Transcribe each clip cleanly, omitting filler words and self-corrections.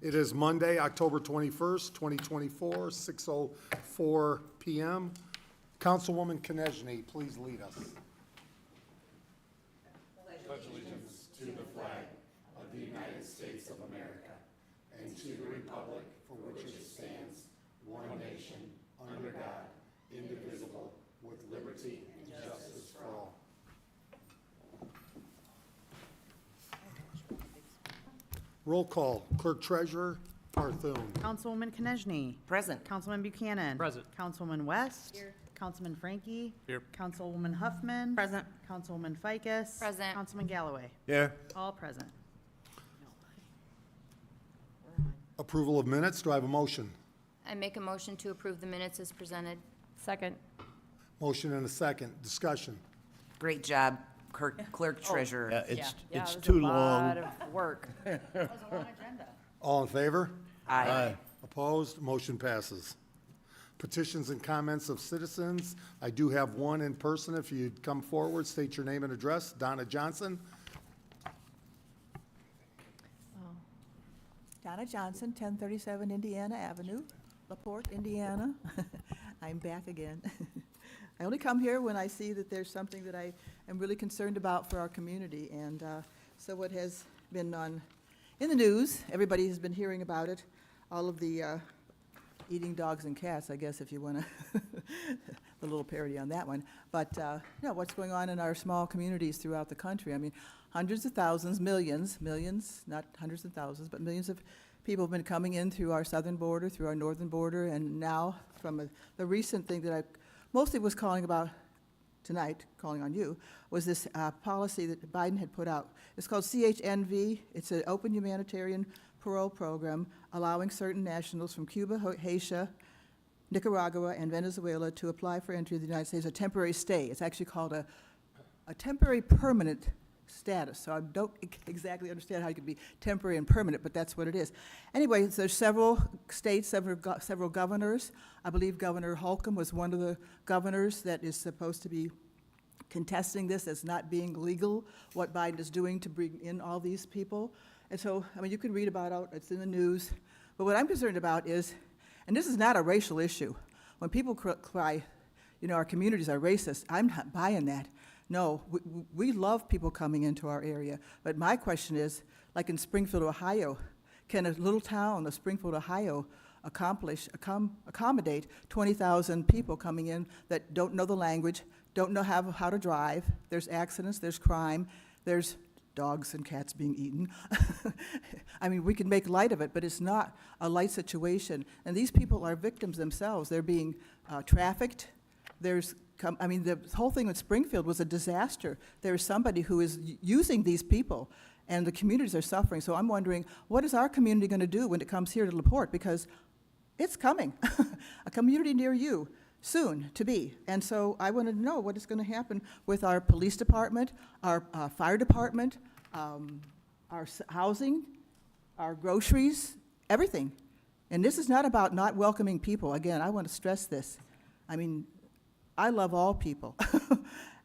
It is Monday, October 21st, 2024, 6:04 PM. Councilwoman Konechny, please lead us. Pledge allegiance to the flag of the United States of America and to the republic for which it stands, one nation, under God, indivisible, with liberty and justice for all. Roll call. Clerk Treasurer Barthune. Councilwoman Konechny. Present. Councilman Buchanan. Present. Councilwoman West. Here. Councilman Frankie. Here. Councilwoman Huffman. Present. Councilwoman Ficus. Present. Councilman Galloway. Here. All present. Approval of minutes. Do I have a motion? I make a motion to approve the minutes as presented. Second. Motion and a second. Discussion. Great job, Clerk Treasurer. Yeah, it's it was too a lot long. of work. That was a long agenda. All in favor? Aye. Opposed? Motion passes. Petitions and comments of citizens. I do have one in person. If you'd come forward, state your name and address. Donna Johnson. Donna Johnson, 1037 Indiana Avenue, LaPorte, Indiana. I'm back again. I only come here when I see that there's something that I am really concerned about for our community. And so what has been in the news, everybody has been hearing about it, all of the eating dogs and cats, I guess, if you want to, the little parody on that one. But, what's going on in our small communities throughout the country. I mean, hundreds of thousands, millions, not hundreds of thousands, but millions of people have been coming in through our southern border, through our northern border, and now from the recent thing that I mostly was calling about tonight, calling on you, was this policy that Biden had put out. It's called CHNV. It's an open humanitarian parole program allowing certain nationals from Cuba, Haiti, Nicaragua, and Venezuela to apply for entry to the United States, a temporary stay. It's actually called a temporary permanent status. So I don't exactly understand how you could be temporary and permanent, but that's what it is. Anyway, there's several states, several governors. I believe Governor Holcomb was one of the governors that is supposed to be contesting this as not being legal, what Biden is doing to bring in all these people. And so, I mean, you can read about it, it's in the news. But what I'm concerned about is, and this is not a racial issue, when people cry, our communities are racist, I'm not buying that. No, we love people coming into our area. But my question is, like in Springfield, Ohio, can a little town of Springfield, Ohio accommodate 20,000 people coming in that don't know the language, don't know how to drive? There's accidents, there's crime, there's dogs and cats being eaten. I mean, we can make light of it, but it's not a light situation. And these people are victims themselves. They're being trafficked. The whole thing with Springfield was a disaster. There's somebody who is using these people, and the communities are suffering. So I'm wondering, what is our community going to do when it comes here to LaPorte? Because it's coming, a community near you, soon to be. And so I want to know what is going to happen with our police department, our fire department, our housing, our groceries, everything. And this is not about not welcoming people. Again, I want to stress this. I mean, I love all people,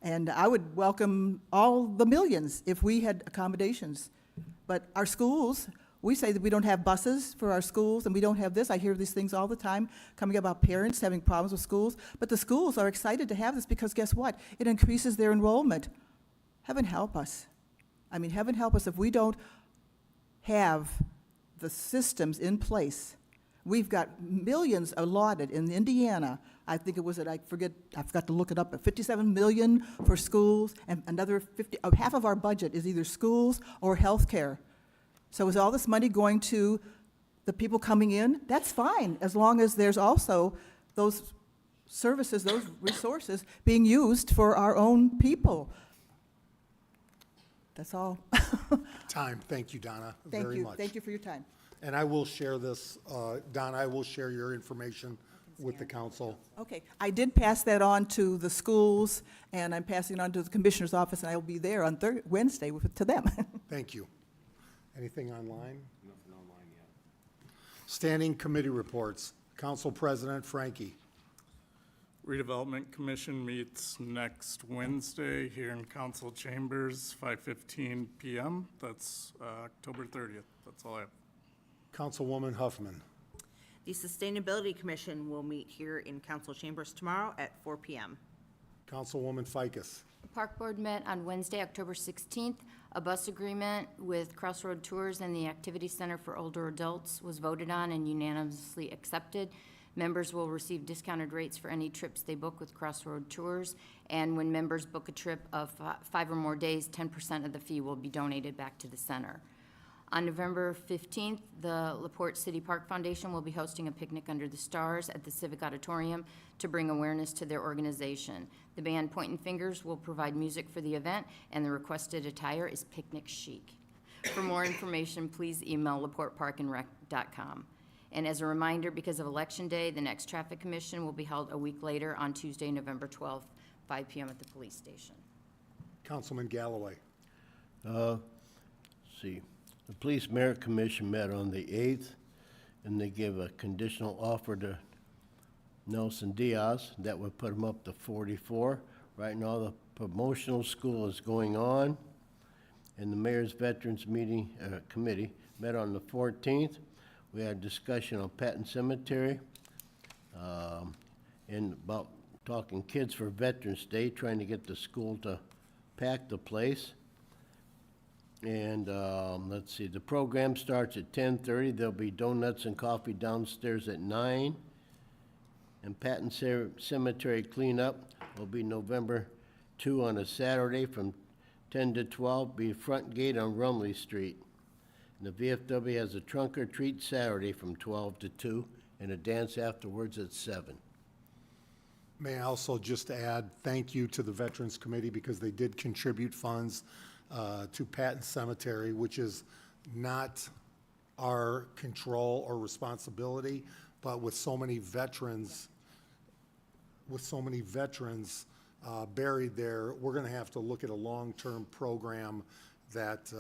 and I would welcome all the millions if we had accommodations. But our schools, we say that we don't have buses for our schools, and we don't have this. I hear these things all the time coming about parents having problems with schools. But the schools are excited to have this because guess what? It increases their enrollment. Heaven help us. I mean, heaven help us if we don't have the systems in place. We've got millions allotted in Indiana. I think it was I forgot to look it up, but 57 million for schools, and another half of our budget is either schools or health care. So is all this money going to the people coming in? That's fine, as long as there's also those services, those resources being used for our own people. That's all. Time. Thank you, Donna, very much. Thank you for your time. And I will share this, Donna, I will share your information with the council. Okay, I did pass that on to the schools, and I'm passing it on to the commissioner's office, and I will be there on Wednesday to them. Thank you. Anything online? Nothing online yet. Standing committee reports. Council President Frankie. Redevelopment Commission meets next Wednesday here in council chambers, 5:15 PM. That's October 30th. That's all I have. Councilwoman Huffman. The Sustainability Commission will meet here in council chambers tomorrow at 4 p.m. Councilwoman Ficus. The Park Board met on Wednesday, October 16th. A bus agreement with Crossroad Tours and the Activity Center for Older Adults was voted on and unanimously accepted. Members will receive discounted rates for any trips they book with Crossroad Tours, and when members book a trip of 5 or more days, 10% of the fee will be donated back to the center. On November 15th, the LaPorte City Park Foundation will be hosting a picnic under the stars at the Civic Auditorium to bring awareness to their organization. The band Pointin' Fingers will provide music for the event, and the requested attire is picnic chic. For more information, please email laporteparkandrec.com. And as a reminder, because of Election Day, the next Traffic Commission will be held a week later on Tuesday, November 12th, 5 p.m. at the police station. Councilman Galloway. See, the Police Merit Commission met on the 8th, and they gave a conditional offer to Nelson Diaz. That would put him up to 44. Right now, the promotional school is going on, and the Mayor's Veterans Committee met on the 14th. We had a discussion on Patton Cemetery, and about talking Kids for Veterans Day, trying to get the school to pack the place. And let's see, the program starts at 10:30. There'll be donuts and coffee downstairs at 9. And Patton Cemetery cleanup will be November 2 on a Saturday from 10 to 12, be front gate on Rumley Street. And the VFW has a trunk or treat Saturday from 12 to 2, and a dance afterwards at 7. May I also just add thank you to the Veterans Committee because they did contribute funds to Patton Cemetery, which is not our control or responsibility, but with so many veterans, buried there, we're going to have to look at a long-term program that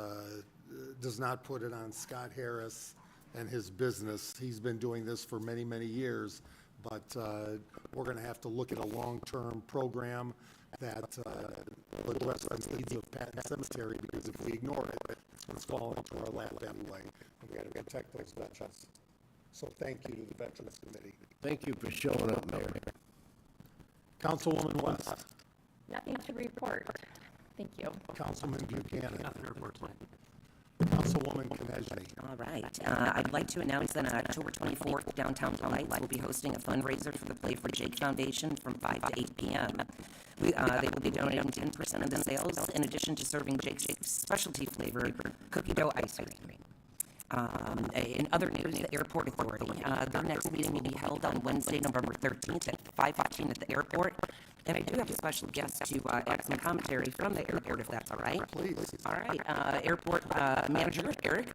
does not put it on Scott Harris and his business. He's been doing this for many, many years, but we're going to have to look at a long-term program that will address the needs of Patton Cemetery, because if we ignore it, it's falling into our lap anyway, and we got to protect those veterans. So thank you to the Veterans Committee. Thank you for showing up, Mayor. Councilwoman West. Nothing to report. Thank you. Councilman Buchanan. Councilwoman Knežny. All right. I'd like to announce that on October 24th, Downtown Delights will be hosting a fundraiser for the Play for Jake Foundation from 5 to 8 p.m. They will be donating 10% of the sales, in addition to serving Jake's specialty flavored cookie dough ice cream. In other news, the Airport Authority, their next meeting will be held on Wednesday, November 13th at 5:15 at the airport. And I do have a special guest to add some commentary from the airport, if that's all right. Please. All right, Airport Manager Eric.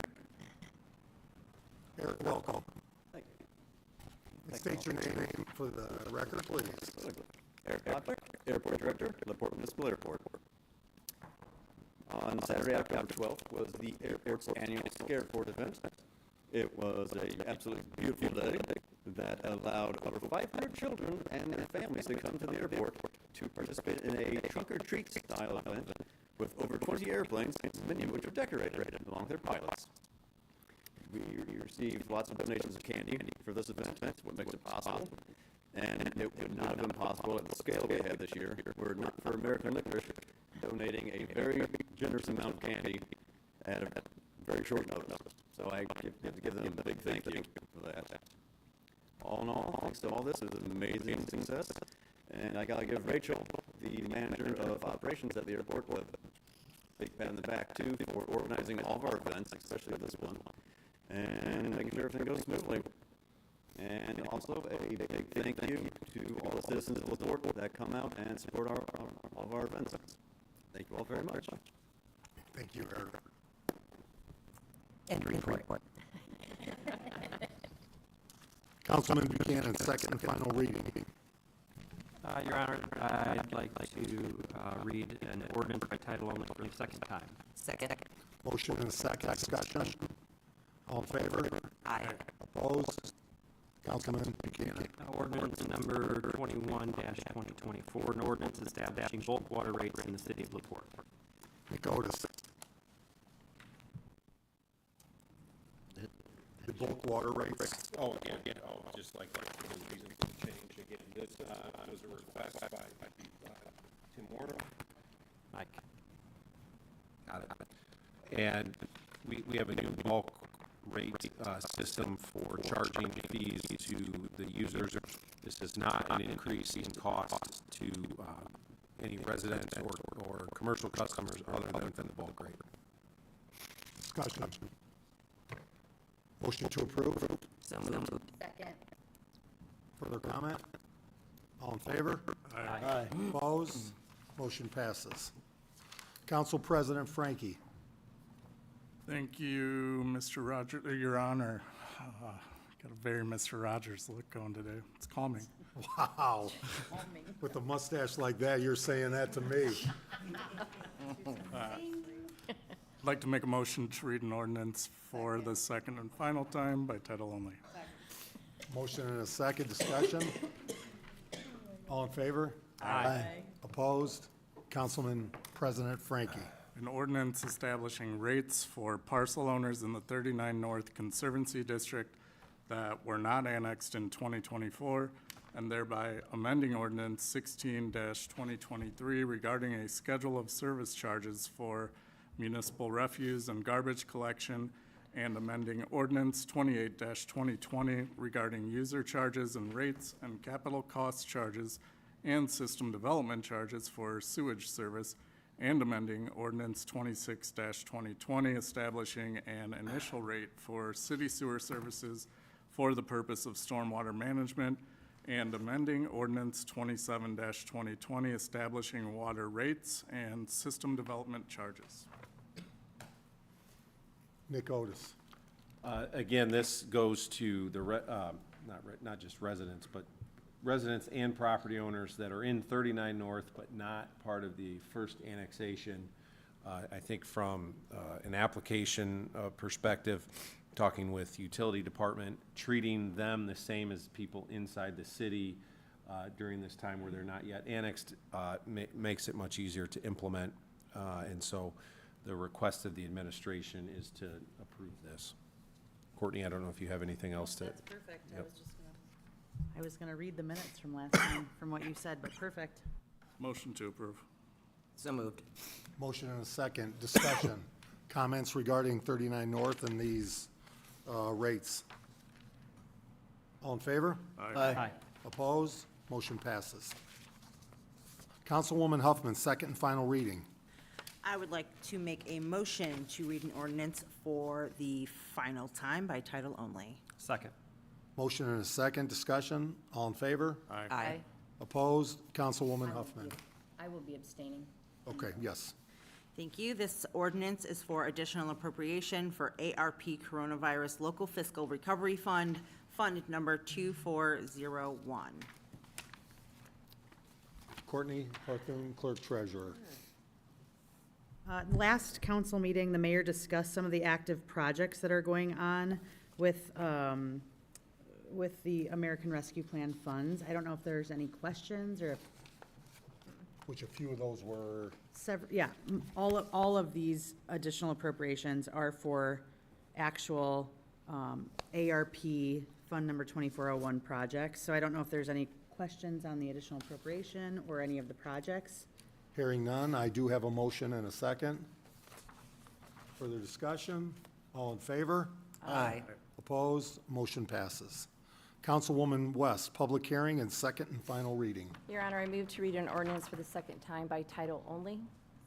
Eric, welcome. State your name for the record, please. Eric Butler, Airport Director, LaPorte Municipal Airport. On Saturday, October 12th, was the airport's annual Scareport event. It was an absolutely beautiful day that allowed over 500 children and their families to come to the airport to participate in a trunk-or-treat style event with over 20 airplanes, many of which were decorated along with their pilots. We received lots of donations of candy for this event. That's what makes it possible. And it would not have been possible at the scale we had this year, were it not for American Licorice donating a very generous amount of candy at a very short notice. So I have to give them a big thank you for that. All in all, thanks to all this, it was an amazing success. And I gotta give Rachel, the manager of operations at the airport, a big pat on the back too for organizing all of our events, especially this one, and making sure everything goes smoothly. And also a big thank you to all the citizens of LaPorte that come out and support all of our events. Thank you all very much. Thank you, Eric. And report. Councilman Buchanan, second and final reading. Your Honor, I'd like to read an ordinance by title only for the second time. Second. Motion and a second discussion. All in favor? Aye. Opposed? Councilman Buchanan. Ordinance number 21-2024, an ordinance establishing bulk water rates in the city of LaPorte. McOtis. The bulk water rates. Oh, again, just like the reason for the change, again, this was a request by Tim Warner. Mike. Got it. And we have a new bulk rate system for charging fees to the users. This is not an increase in cost to any residents or commercial customers other than the bulk rate. Discussion. Motion to approve. So moved. Second. Further comment? All in favor? Aye. Opposed? Motion passes. Council President Frankie. Thank you, Mr. Rogers, Your Honor. Got a very Mr. Rogers look going today. It's calming. Wow. With a mustache like that, you're saying that to me. I'd like to make a motion to read an ordinance for the second and final time by title only. Motion and a second. Discussion. All in favor? Aye. Opposed? Councilman President Frankie. An ordinance establishing rates for parcel owners in the 39 North Conservancy District that were not annexed in 2024, and thereby amending ordinance 16-2023 regarding a schedule of service charges for municipal refuse and garbage collection, and amending ordinance 28-2020 regarding user charges and rates and capital cost charges and system development charges for sewage service, and amending ordinance 26-2020 establishing an initial rate for city sewer services for the purpose of stormwater management, and amending ordinance 27-2020 establishing water rates and system development charges. Nick Otis. Again, this goes to the, not just residents, but residents and property owners that are in 39 North but not part of the first annexation. I think from an application perspective, talking with utility department, treating them the same as people inside the city during this time where they're not yet annexed makes it much easier to implement. And so the request of the administration is to approve this. Courtney, I don't know if you have anything else to. That's perfect. Yep. I was gonna read the minutes from last time, from what you said, but perfect. Motion to approve. So moved. Motion and a second. Discussion. Comments regarding 39 North and these rates. All in favor? Aye. Opposed? Motion passes. Councilwoman Huffman, second and final reading. I would like to make a motion to read an ordinance for the final time by title only. Second. Motion and a second. Discussion. All in favor? Aye. Opposed? Councilwoman Huffman. I will be abstaining. Okay, yes. Thank you. This ordinance is for additional appropriation for ARP Coronavirus Local Fiscal Recovery Fund, Fund number 2401. Courtney Harthun, Clerk Treasurer. Last council meeting, the mayor discussed some of the active projects that are going on with the American Rescue Plan funds. I don't know if there's any questions or if Which a few of those were, all of these additional appropriations are for actual ARP Fund number 2401 projects. So I don't know if there's any questions on the additional appropriation or any of the projects. hearing none, I do have a motion and a second. Further discussion? All in favor? Aye. Opposed? Motion passes. Councilwoman West, public hearing and second and final reading. Your Honor, I move to read an ordinance for the second time by title only.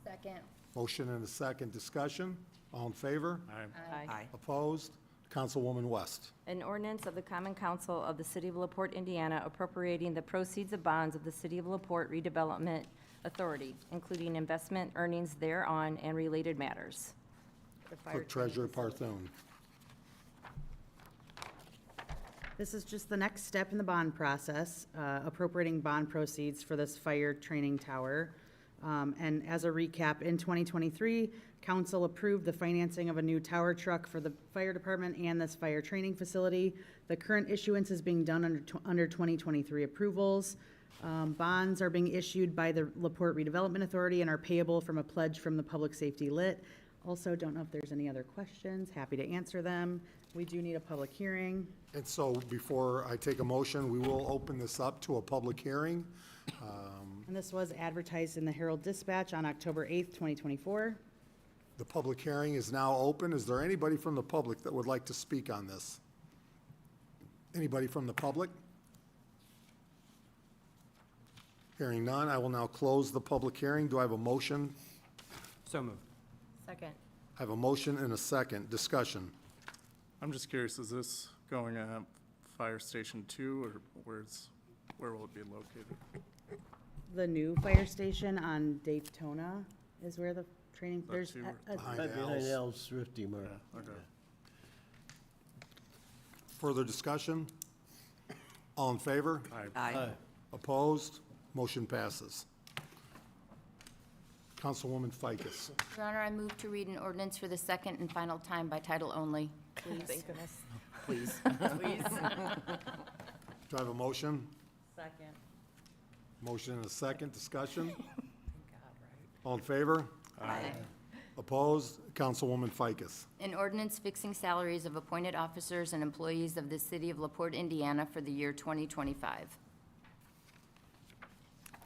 Second. Motion and a second. Discussion? All in favor? Aye. Opposed? Councilwoman West. An ordinance of the Common Council of the City of LaPorte, Indiana, appropriating the proceeds of bonds of the City of LaPorte Redevelopment Authority, including investment earnings thereon and related matters. The fire Clerk Treasurer training facility. Parthun. This is just the next step in the bond process, appropriating bond proceeds for this fire training tower. And as a recap, in 2023, council approved the financing of a new tower truck for the fire department and this fire training facility. The current issuance is being done under 2023 approvals. Bonds are being issued by the LaPorte Redevelopment Authority and are payable from a pledge from the Public Safety Lit. Also, don't know if there's any other questions. Happy to answer them. We do need a public hearing. And so before I take a motion, we will open this up to a public hearing. And this was advertised in the Herald Dispatch on October 8th, 2024. The public hearing is now open. Is there anybody from the public that would like to speak on this? Anybody from the public? Hearing none, I will now close the public hearing. Do I have a motion? So moved. Second. I have a motion and a second. Discussion. I'm just curious, is this going at Fire Station 2, or where will it be located? The new fire station on Daytona is where the training, That there's, too? Behind Right behind Al's. Al's Thrifty Mart. Okay. Further discussion? All in favor? Aye. Opposed? Motion passes. Councilwoman Ficus. Your Honor, I move to read an ordinance for the second and final time by title only, please. Thank goodness. Please. Please. Do I have a motion? Second. Motion and a second. Discussion? All in favor? Aye. Opposed? Councilwoman Ficus. An ordinance fixing salaries of appointed officers and employees of the city of LaPorte, Indiana for the year 2025.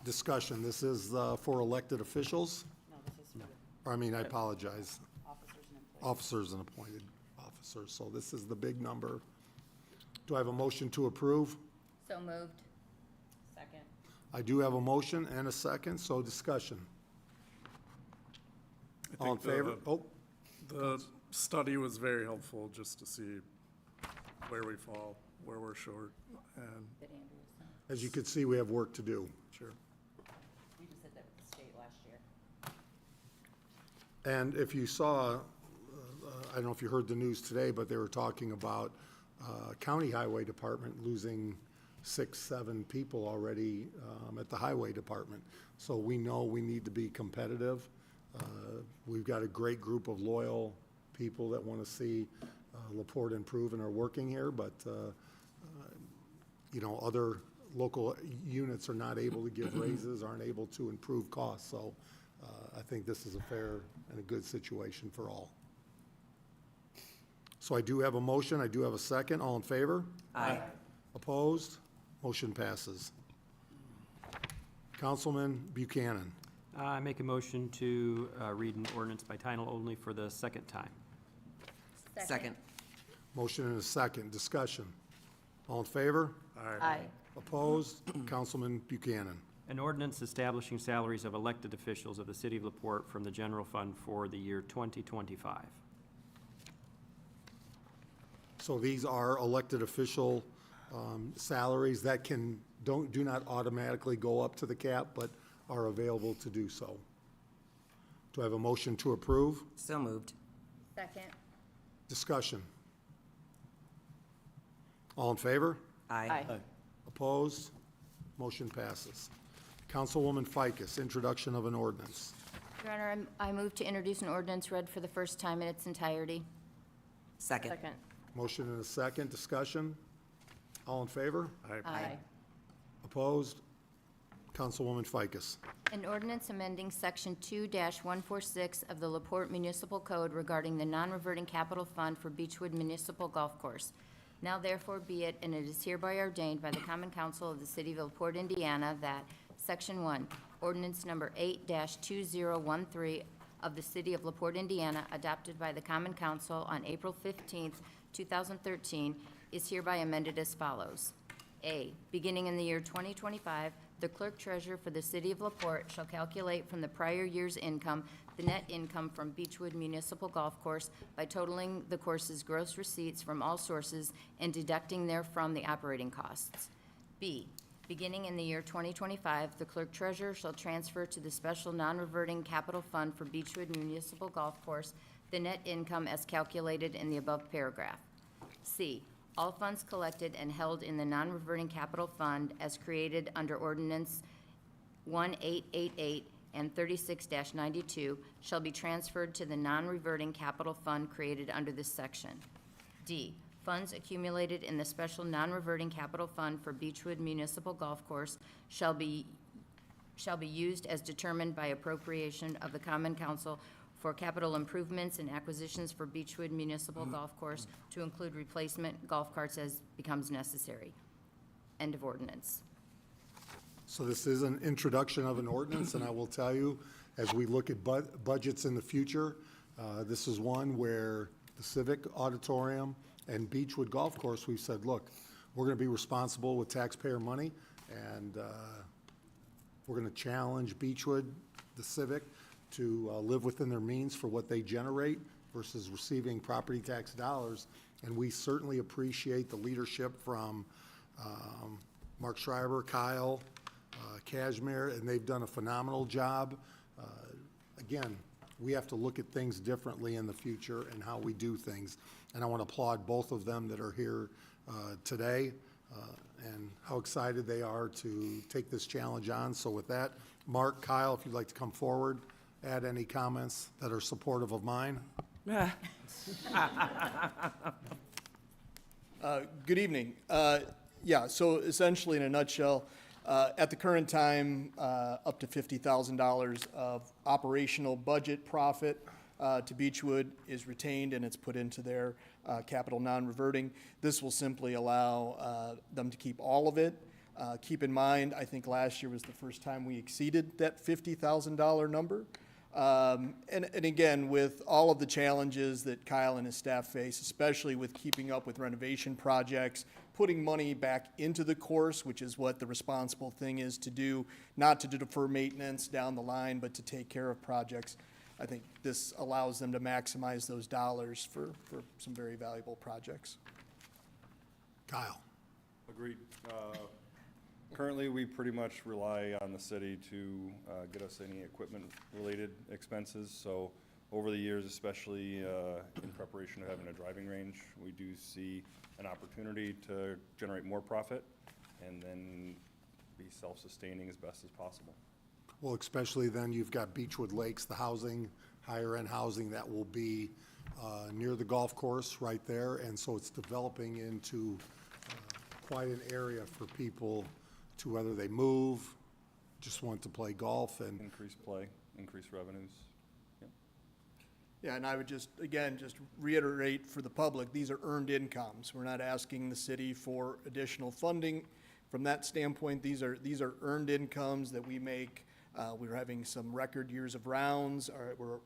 Discussion. This is for elected officials? no, this is for Or, I mean, I apologize. officers and employees. Officers and appointed officers. So this is the big number. Do I have a motion to approve? So moved. Second. I do have a motion and a second, so discussion. I All in think favor? Oh, The study was very helpful, just to see where we fall, where we're short, and, as you can see, we have work to do. sure. We just did that with the state last year. And if you saw, I don't know if you heard the news today, but they were talking about County Highway Department losing 6, 7 people already at the Highway Department. So we know we need to be competitive. We've got a great group of loyal people that want to see LaPorte improve and are working here, but, you know, other local units are not able to give raises, aren't able to improve costs. So I think this is a fair and a good situation for all. So I do have a motion, I do have a second. All in favor? Aye. Opposed? Motion passes. Councilman Buchanan. I make a motion to read an ordinance by title only for the second time. Second. Motion and a second. Discussion. All in favor? Aye. Opposed? Councilman Buchanan. An ordinance establishing salaries of elected officials of the city of LaPorte from the general fund for the year 2025. So these are elected official salaries that do not automatically go up to the cap, but are available to do so. Do I have a motion to approve? So moved. Second. Discussion. All in favor? Aye. Opposed? Motion passes. Councilwoman Ficus, introduction of an ordinance. Your Honor, I move to introduce an ordinance read for the first time in its entirety. Second. Second. Motion and a second. Discussion. All in favor? Aye. Opposed? Councilwoman Ficus. An ordinance amending Section 2-146 of the LaPorte Municipal Code regarding the non-reverting capital fund for Beechwood Municipal Golf Course. Now therefore be it, and it is hereby ordained by the Common Council of the City of LaPorte, Indiana, that Section 1, Ordinance Number 8-2013 of the City of LaPorte, Indiana, adopted by the Common Council on April 15th, 2013, is hereby amended as follows. A, beginning in the year 2025, the clerk treasurer for the city of LaPorte shall calculate from the prior year's income the net income from Beechwood Municipal Golf Course by totaling the course's gross receipts from all sources and deducting therefrom the operating costs. B, beginning in the year 2025, the clerk treasurer shall transfer to the special non-reverting capital fund for Beechwood Municipal Golf Course the net income as calculated in the above paragraph. C, all funds collected and held in the non-reverting capital fund as created under ordinance 1888 and 36-92 shall be transferred to the non-reverting capital fund created under this section. D, funds accumulated in the special non-reverting capital fund for Beechwood Municipal Golf Course shall be used as determined by appropriation of the Common Council for capital improvements and acquisitions for Beechwood Municipal Golf Course to include replacement golf carts as becomes necessary. End of ordinance. So this is an introduction of an ordinance, and I will tell you, as we look at budgets in the future, this is one where the Civic Auditorium and Beechwood Golf Course, we've said, look, we're going to be responsible with taxpayer money, and we're going to challenge Beechwood, the Civic, to live within their means for what they generate versus receiving property tax dollars. And we certainly appreciate the leadership from Mark Schreiber, Kyle, Kashmir, and they've done a phenomenal job. Again, we have to look at things differently in the future and how we do things. And I want to applaud both of them that are here today and how excited they are to take this challenge on. So with that, Mark, Kyle, if you'd like to come forward, add any comments that are supportive of mine. Good evening. Yeah, so essentially in a nutshell, at the current time, up to $50,000 of operational budget profit to Beechwood is retained and it's put into their capital non-reverting. This will simply allow them to keep all of it. Keep in mind, I think last year was the first time we exceeded that $50,000 number. And again, with all of the challenges that Kyle and his staff face, especially with keeping up with renovation projects, putting money back into the course, which is what the responsible thing is to do, not to defer maintenance down the line, but to take care of projects. I think this allows them to maximize those dollars for some very valuable projects. Kyle. Agreed. Currently, we pretty much rely on the city to get us any equipment-related expenses. So over the years, especially in preparation of having a driving range, we do see an opportunity to generate more profit and then be self-sustaining as best as possible. Well, especially then you've got Beechwood Lakes, the housing, higher-end housing that will be near the golf course right there. And so it's developing into quite an area for people to, whether they move, just want to play golf and Increase play, increase revenues. Yep. Yeah, and I would just, again, just reiterate for the public, these are earned incomes. We're not asking the city for additional funding. From that standpoint, these are earned incomes that we make. We're having some record years of rounds. We're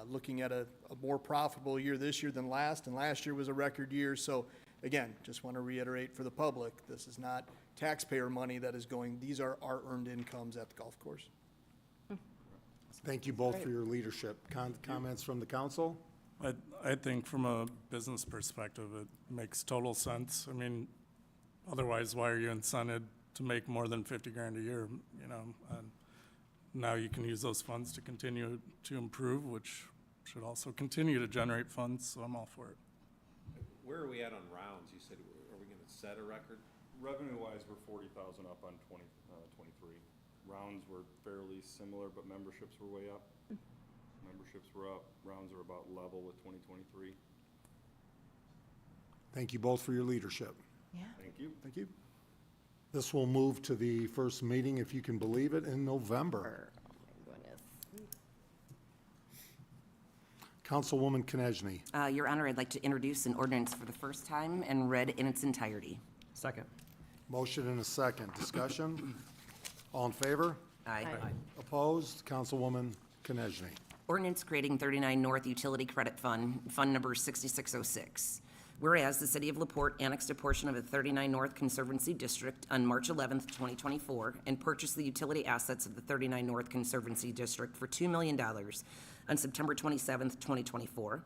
looking at a more profitable year this year than last, and last year was a record year. So again, just want to reiterate for the public, this is not taxpayer money that is going, these are our earned incomes at the golf course. thank you both for your leadership. Comments from the council? I think from a business perspective, it makes total sense. I mean, otherwise, why are you incented to make more than 50 grand a year, you know? And now you can use those funds to continue to improve, which should also continue to generate funds, so I'm all for it. Where are we at on rounds? You said, are we gonna set a record? Revenue-wise, we're 40,000 up on 23. Rounds were fairly similar, but memberships were way up. Memberships were up, rounds are about level with 2023. Thank you both for your leadership. Thank you. Thank you. This will move to the first meeting, if you can believe it, in November. Councilwoman Konechny. Your Honor, I'd like to introduce an ordinance for the first time and read in its entirety. Second. Motion and a second. Discussion? All in favor? Aye. Opposed? Councilwoman Konechny. Ordinance creating 39 North Utility Credit Fund, Fund Number 6606. Whereas the City of LaPorte annexed a portion of the 39 North Conservancy District on March 11th, 2024, and purchased the utility assets of the 39 North Conservancy District for $2 million on September 27th, 2024.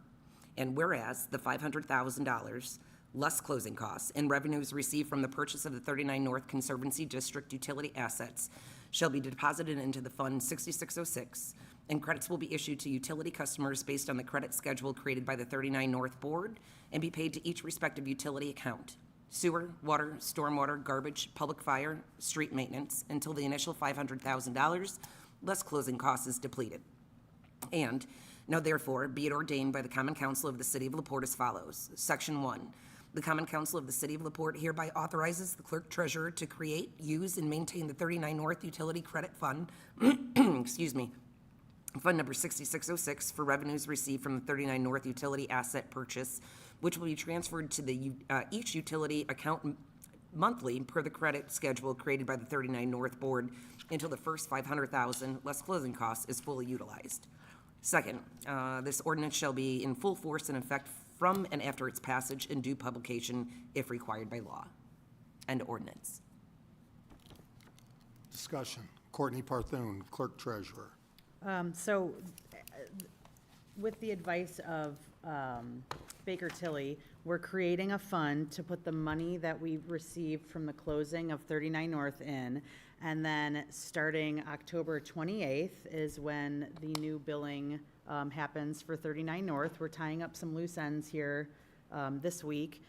And whereas the $500,000 less closing costs and revenues received from the purchase of the 39 North Conservancy District utility assets shall be deposited into the Fund 6606, and credits will be issued to utility customers based on the credit schedule created by the 39 North Board and be paid to each respective utility account: sewer, water, stormwater, garbage, public fire, street maintenance, until the initial $500,000 less closing costs is depleted. And now therefore be it ordained by the Common Council of the City of LaPorte as follows. Section 1. The Common Council of the City of LaPorte hereby authorizes the Clerk Treasurer to create, use, and maintain the 39 North Utility Credit Fund, excuse me, Fund number 6606 for revenues received from the 39 North utility asset purchase, which will be transferred to the each utility account monthly per the credit schedule created by the 39 North Board until the first $500,000 less closing costs is fully utilized. Second, this ordinance shall be in full force and effect from and after its passage and due publication if required by law. End ordinance. Discussion. Courtney Parthune, Clerk Treasurer. So, with the advice of Baker Tilly, we're creating a fund to put the money that we received from the closing of 39 North in, and then starting October 28th is when the new billing happens for 39 North. We're tying up some loose ends here this week.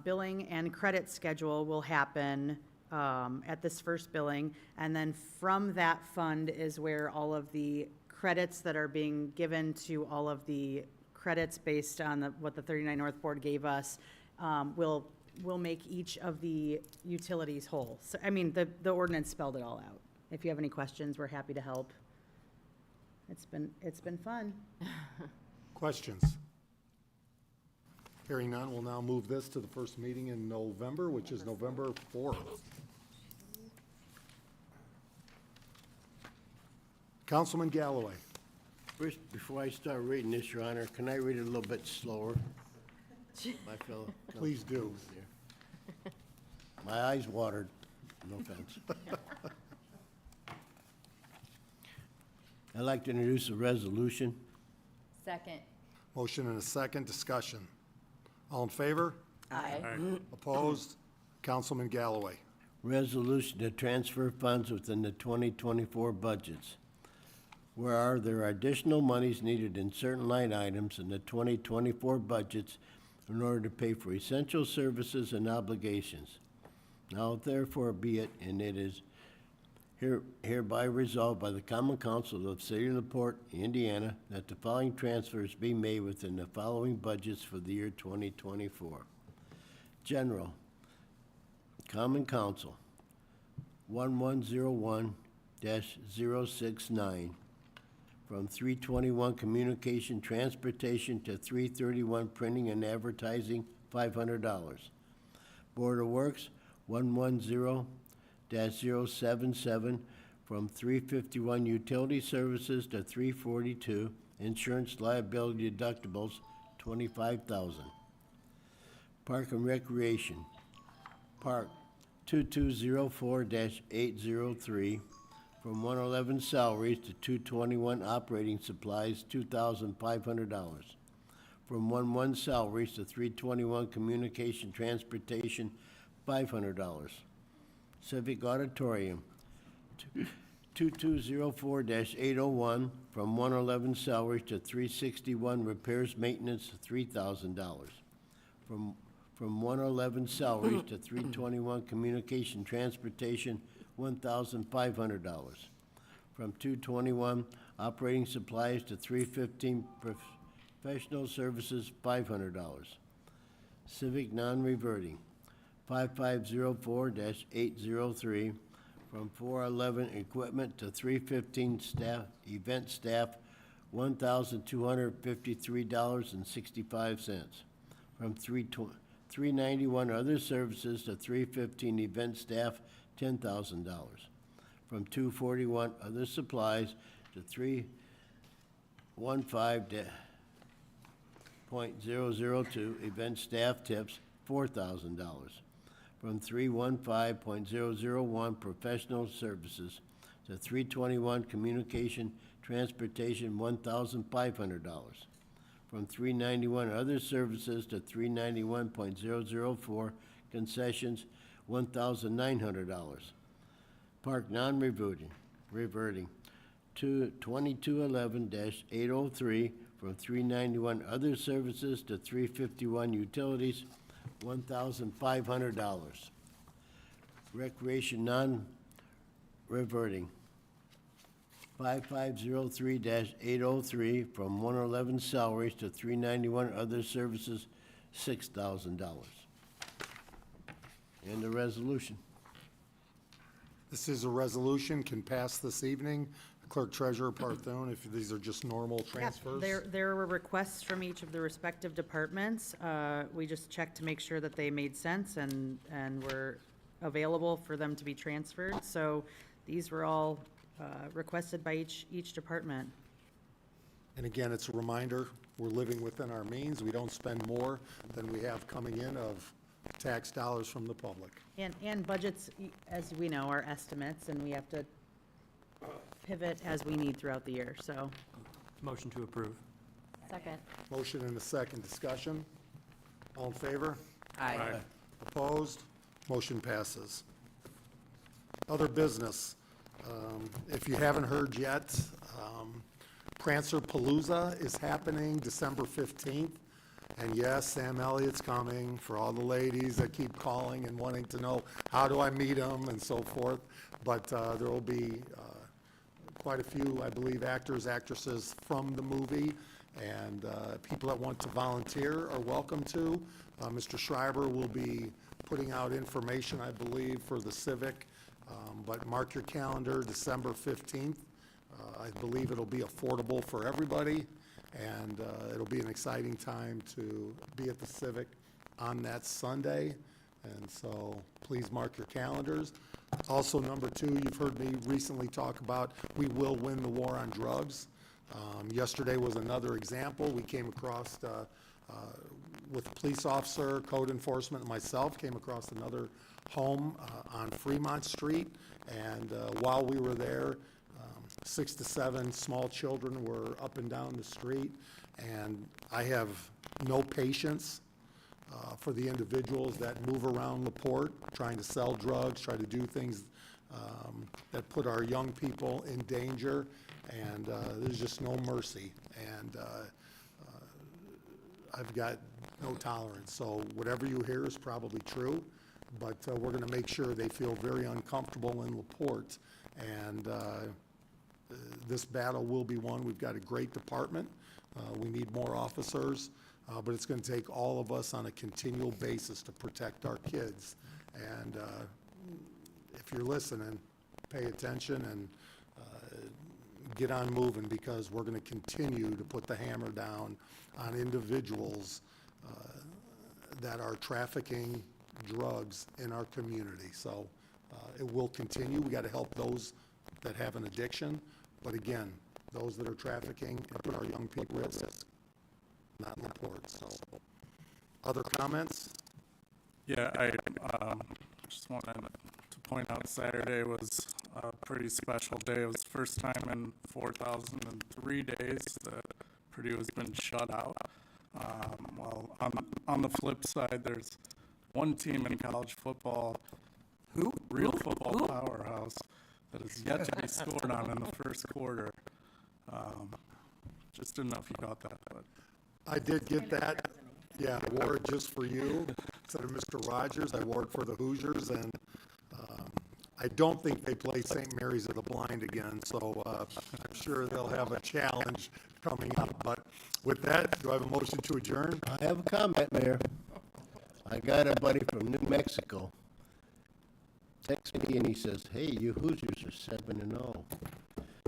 Billing and credit schedule will happen at this first billing, and then from that fund is where all of the credits that are being given to all of the credits based on what the 39 North Board gave us will make each of the utilities whole. So, I mean, the ordinance spelled it all out. If you have any questions, we're happy to help. It's been fun. Questions? Hearing none, we'll now move this to the first meeting in November, which is November 4th. Councilman Galloway. First, before I start reading this, Your Honor, can I read it a little bit slower? My fellow. Please do. My eyes watered, no offense. I'd like to introduce a resolution. Second. Motion and a second. Discussion. All in favor? Aye. Opposed? Councilman Galloway. Resolution to transfer funds within the 2024 budgets. Where there are additional monies needed in certain line items in the 2024 budgets in order to pay for essential services and obligations. Now therefore be it, and it is hereby resolved by the Common Council of the City of LaPorte, Indiana, that the following transfers be made within the following budgets for the year 2024. General, Common Council, 1101-069, from 321 Communication Transportation to 331 Printing and Advertising, $500. Board of Works, 110-077, from 351 Utility Services to 342 Insurance Liability Deductibles, $25,000. Park and Recreation, Park, 2204-803, from 111 salaries to 221 operating supplies, $2,500. From 11 salaries to 321 communication transportation, $500. Civic Auditorium, 2204-801, from 111 salaries to 361 repairs maintenance, $3,000. From 111 salaries to 321 communication transportation, $1,500. From 221 operating supplies to 315 professional services, $500. Civic non-reverting, 5504-803, from 411 equipment to 315 staff, event staff, $1,253.65. From 391 other services to 315 event staff, $10,000. From 241 other supplies to 315.002 event staff tips, $4,000. From 315.001 professional services to 321 communication transportation, $1,500. From 391 other services to 391.004 concessions, $1,900. Park non-reverting, 2211-803, from 391 other services to 351 utilities, $1,500. Recreation non-reverting, 5503-803, from 111 salaries to 391 other services, $6,000. And the resolution. This is a resolution, can pass this evening. Clerk Treasurer Parthone, if these are just normal transfers? There were requests from each of the respective departments. We just checked to make sure that they made sense and were available for them to be transferred. So these were all requested by each department. And again, it's a reminder, we're living within our means. We don't spend more than we have coming in of tax dollars from the public. And budgets, as we know, are estimates, and we have to pivot as we need throughout the year, so. Motion to approve. Second. Motion and a second. Discussion? All in favor? Aye. Opposed? Motion passes. Other business. If you haven't heard yet, Prancer Palooza is happening December 15th. And yes, Sam Elliott's coming for all the ladies that keep calling and wanting to know, how do I meet him and so forth. But there will be quite a few, I believe, actors, actresses from the movie, and people that want to volunteer are welcome to. Mr. Schreiber will be putting out information, I believe, for the Civic, but mark your calendar, December 15th. I believe it'll be affordable for everybody, and it'll be an exciting time to be at the Civic on that Sunday, and so please mark your calendars. Also, number two, you've heard me recently talk about, we will win the war on drugs. Yesterday was another example. We came across, with a police officer, code enforcement, and myself, came across another home on Fremont Street, and while we were there, 6 to 7 small children were up and down the street, and I have no patience for the individuals that move around LaPorte, trying to sell drugs, try to do things that put our young people in danger, and there's just no mercy, and I've got no tolerance. So whatever you hear is probably true, but we're going to make sure they feel very uncomfortable in LaPorte, and this battle will be won. We've got a great department. We need more officers, but it's going to take all of us on a continual basis to protect our kids. And if you're listening, pay attention and get on moving, because we're going to continue to put the hammer down on individuals that are trafficking drugs in our community. So it will continue. We got to help those that have an addiction, but again, those that are trafficking and put our young people at risk, not in LaPorte. So, other comments? Yeah, I just wanted to point out Saturday was a pretty special day. It was the first time in 4,003 days that Purdue has been shut out. Well, on the flip side, there's one team in college football, real football powerhouse, that is yet to be scored on in the first quarter. Just didn't know if you got that, but. I did get that. Yeah, I wore it just for you. Instead of Mr. Rogers, I wore it for the Hoosiers, and I don't think they play St. Mary's of the Blind again, so I'm sure they'll have a challenge coming up. But with that, do I have a motion to adjourn? I have a comment, Mayor. I got a buddy from New Mexico. Texts me and he says, "Hey, you Hoosiers are 7-0.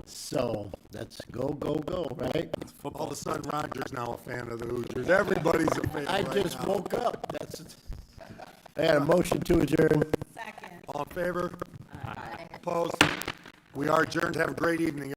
So that's go, go, go, right? All of a sudden, Roger's now a fan of the Hoosiers. Everybody's a fan I right just now. woke up. I had a motion to adjourn. All in favor? Aye. Opposed? We are adjourned. Have a great evening,